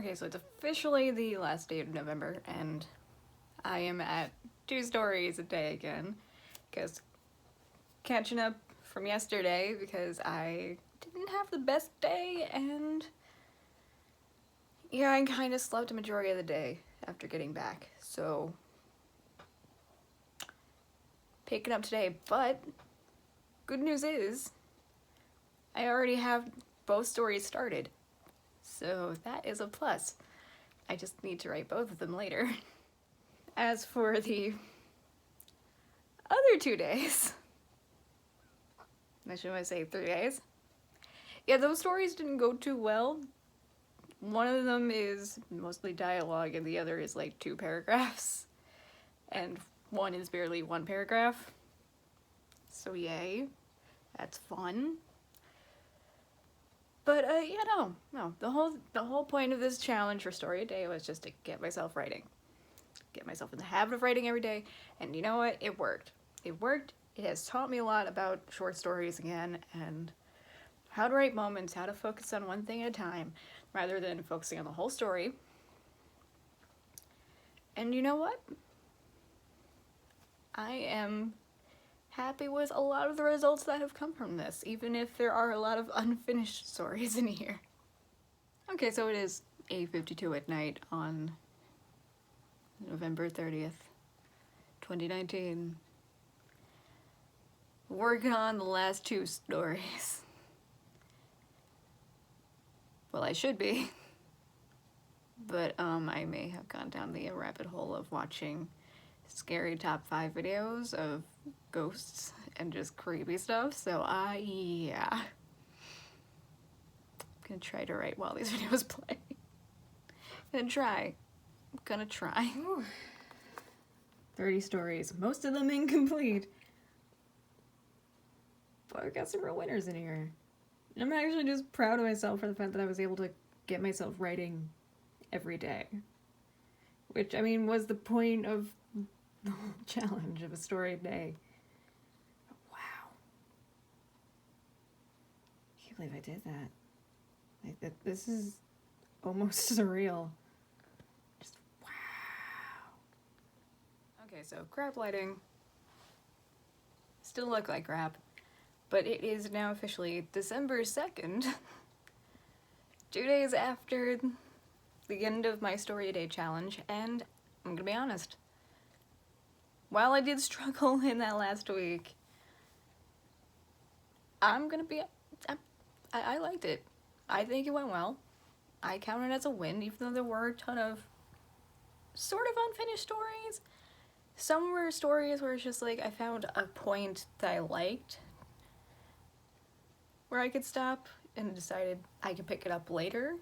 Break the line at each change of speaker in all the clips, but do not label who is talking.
Okay, so it's officially the last day of November, and I am at 2 stories a day again, because catching up from yesterday because I didn't have the best day, and yeah, I kind of slept a majority of the day after getting back, so picking up today. But good news is I already have both stories started, so that is a plus. I just need to write both of them later. As for the other 2 days, I should say 3 days, yeah, those stories didn't go too well. One of them is mostly dialogue and the other is like 2 paragraphs, and one is barely 1 paragraph. So yay, that's fun. But yeah, no. The whole point of this challenge for story a day was just to get myself writing. Get myself in the habit of writing every day, and you know what? It worked. It worked. It has taught me a lot about short stories again, and how to write moments, how to focus on one thing at a time, rather than focusing on the whole story. And you know what? I am happy with a lot of the results that have come from this, even if there are a lot of unfinished stories in here. Okay, so it is 8:52 at night on November 30th, 2019. Working on the last 2 stories. Well, I should be. But I may have gone down the rabbit hole of watching scary top 5 videos of ghosts and just creepy stuff, so yeah. I'm gonna try to write while these videos play. I'm gonna try. Ooh. 30 stories, most of them incomplete. But I've got some real winners in here. I'm actually just proud of myself for the fact that I was able to get myself writing every day. Which, I mean, was the point of the whole challenge of a story a day. Wow. I can't believe I did that. This is almost surreal. Just wow. Okay, so crap lighting. Still look like crap. But it is now officially December 2nd. 2 days after the end of my story a day challenge, and I'm gonna be honest. While I did struggle in that last week, I liked it. I think it went well. I count it as a win, even though there were a ton of sort of unfinished stories. Some were stories where it's just like I found a point that I liked, where I could stop and decided I could pick it up later,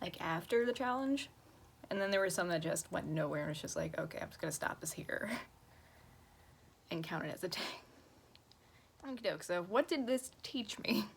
like after the challenge. And then there were some that just went nowhere and it's just like, okay, I'm just gonna stop this here and count it as a day. Okie doke, so what did this teach me?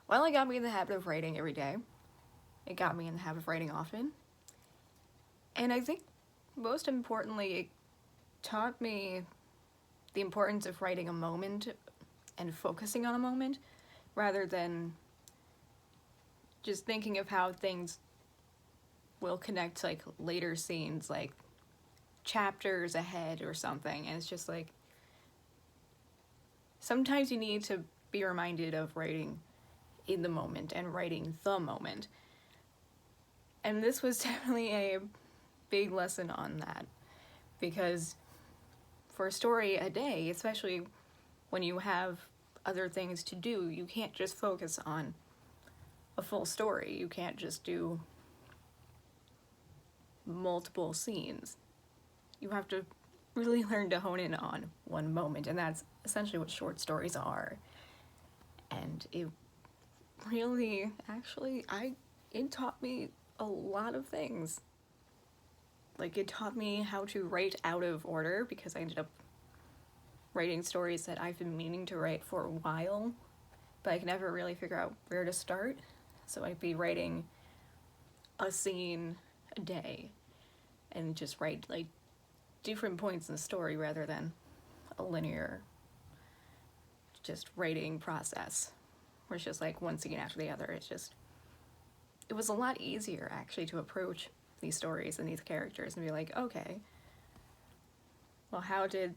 Well, it got me in the habit of writing every day. It got me in the habit of writing often. And I think most importantly, it taught me the importance of writing a moment and focusing on a moment, rather than just thinking of how things will connect to like later scenes, like chapters ahead or something. And it's just like, sometimes you need to be reminded of writing in the moment and writing the moment. And this was definitely a big lesson on that, because for a story a day, especially when you have other things to do, you can't just focus on a full story. You can't just do multiple scenes. You have to really learn to hone in on one moment, and that's essentially what short stories are. And it really, actually, it taught me a lot of things. Like, it taught me how to write out of order, because I ended up writing stories that I've been meaning to write for a while, but I can never really figure out where to start. So I'd be writing a scene a day and just write like different points in the story rather than a linear just writing process where it's just like one scene after the other. It's just it was a lot easier actually to approach these stories and these characters and be like, okay, well, how did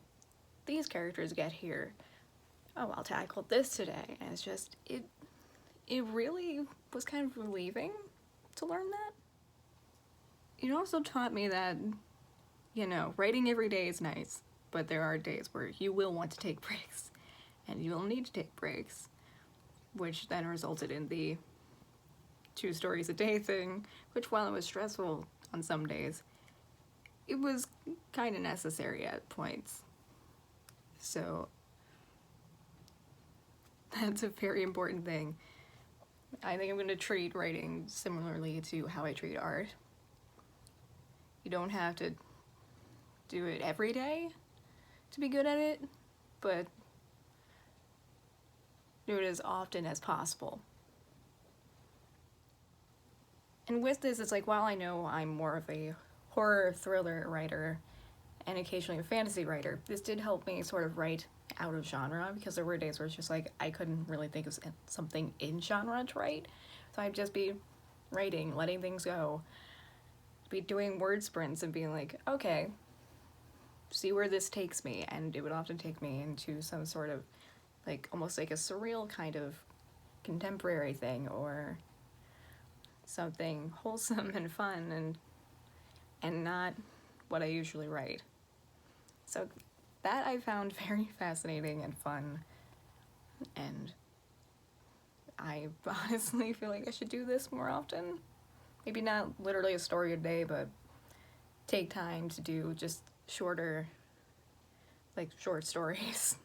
these characters get here? Oh, I'll tackle this today. And it's just, it really was kind of relieving to learn that. It also taught me that, you know, writing every day is nice, but there are days where you will want to take breaks, and you will need to take breaks, which then resulted in the 2 stories a day thing, which while it was stressful on some days, it was kind of necessary at points. So that's a very important thing. I think I'm going to treat writing similarly to how I treat art. You don't have to do it every day to be good at it, but do it as often as possible. And with this, it's like, while I know I'm more of a horror thriller writer and occasionally a fantasy writer, this did help me sort of write out of genre, because there were days where it's just like I couldn't really think of something in genre to write, so I'd just be writing, letting things go, be doing word sprints and being like, okay, see where this takes me. And it would often take me into some sort of like almost like a surreal kind of contemporary thing, or something wholesome and fun and not what I usually write. So that I found very fascinating and fun, and I honestly feel like I should do this more often. Maybe not literally a story a day, but take time to do just shorter, like short stories.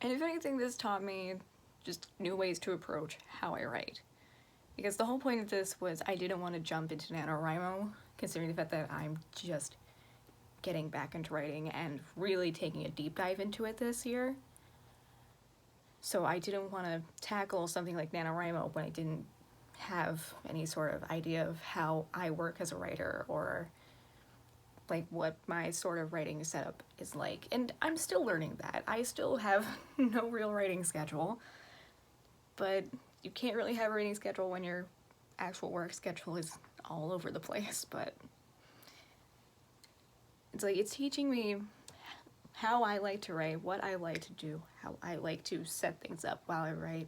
And if anything, this taught me just new ways to approach how I write. Because the whole point of this was I didn't want to jump into NaNoWriMo, considering the fact that I'm just getting back into writing and really taking a deep dive into it this year. So I didn't want to tackle something like NaNoWriMo when I didn't have any sort of idea of how I work as a writer, or like what my sort of writing setup is like. And I'm still learning that. I still have no real writing schedule, but you can't really have a writing schedule when your actual work schedule is all over the place. But it's like, it's teaching me how I like to write, what I like to do, how I like to set things up while I write.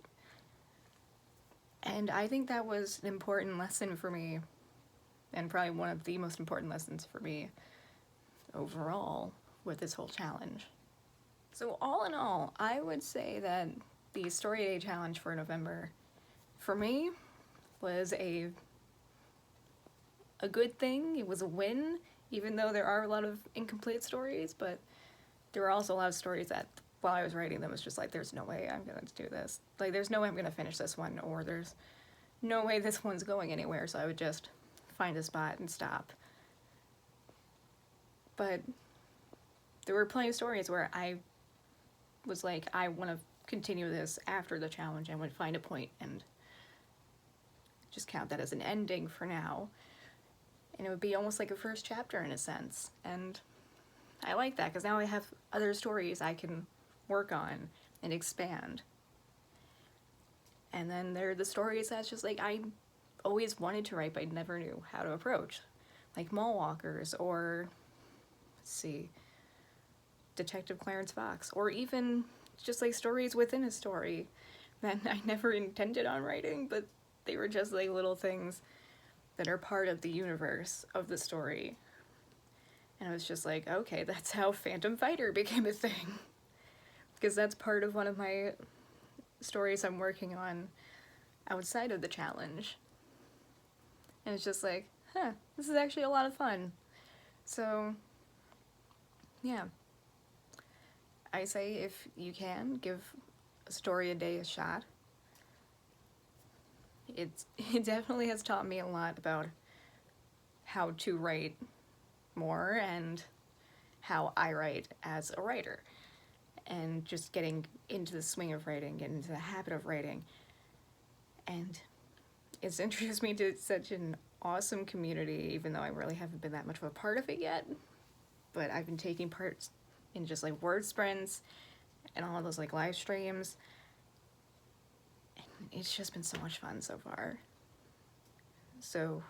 And I think that was an important lesson for me, and probably one of the most important lessons for me overall with this whole challenge. So all in all, I would say that the Story Day challenge for November, for me, was a good thing. It was a win, even though there are a lot of incomplete stories, but there were also a lot of stories that, while I was writing them, was just like, there's no way I'm gonna do this. Like, there's no way I'm gonna finish this one, or there's no way this one's going anywhere, so I would just find a spot and stop. But there were plenty of stories where I was like, I want to continue this after the challenge, and would find a point and just count that as an ending for now. And it would be almost like a first chapter in a sense. And I like that, because now I have other stories I can work on and expand. And then there are the stories that's just like I always wanted to write, but I never knew how to approach. Like Mallwalkers, or let's see, Detective Clarence Fox, or even just like stories within a story that I never intended on writing, but they were just like little things that are part of the universe of the story. And I was just like, okay, that's how Phantom Fighter became a thing. Because that's part of one of my stories I'm working on outside of the challenge. And it's just like, this is actually a lot of fun. So, yeah. I say, if you can, give a story a day a shot. It definitely has taught me a lot about how to write more, and how I write as a writer, and just getting into the swing of writing, getting into the habit of writing. And it's introduced me to such an awesome community, even though I really haven't been that much of a part of it yet. But I've been taking part in just like word sprints and all of those like live streams. And it's just been so much fun so far. So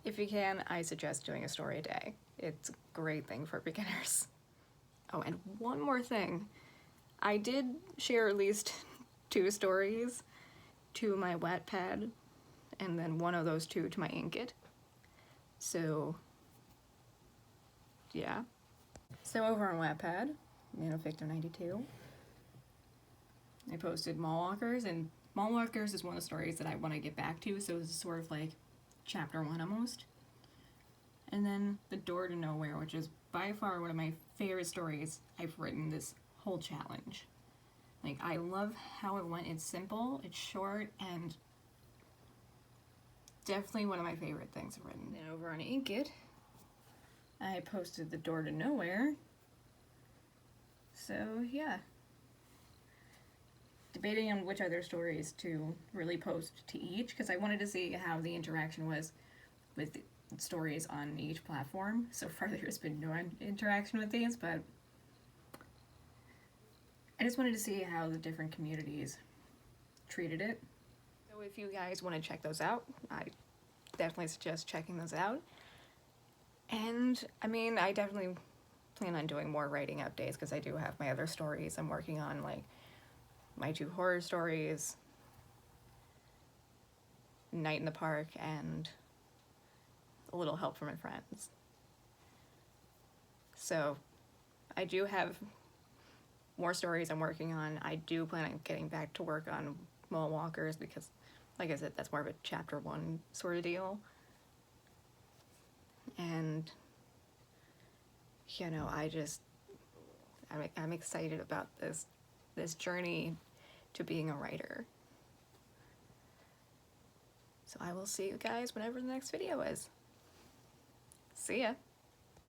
if you can, I suggest doing a story a day. It's a great thing for beginners. Oh, and one more thing. I did share at least 2 stories to my Wattpad, and then one of those 2 to my Inkit. So, yeah. So over on Wattpad, NaNoVictim92, I posted Mallwalkers, and Mallwalkers is one of the stories that I want to get back to, so it's sort of like chapter 1 almost. And then The Door to Nowhere, which is by far one of my favorite stories I've written this whole challenge. Like, I love how it went. It's simple, it's short, and definitely one of my favorite things I've written. And over on Inkit, I posted The Door to Nowhere. So, yeah. Debating on which other stories to really post to each, because I wanted to see how the interaction was with stories on each platform. So far there's been no interaction with these, but I just wanted to see how the different communities treated it. So if you guys want to check those out, I definitely suggest checking those out. And I mean, I definitely plan on doing more writing updates, because I do have my other stories I'm working on, like my 2 horror stories, Night in the Park, and A Little Help from My Friends. So I do have more stories I'm working on. I do plan on getting back to work on Mallwalkers, because, like I said, that's more of a chapter 1 sort of deal. And, you know, I'm excited about this journey to being a writer. So I will see you guys whenever the next video is. See ya!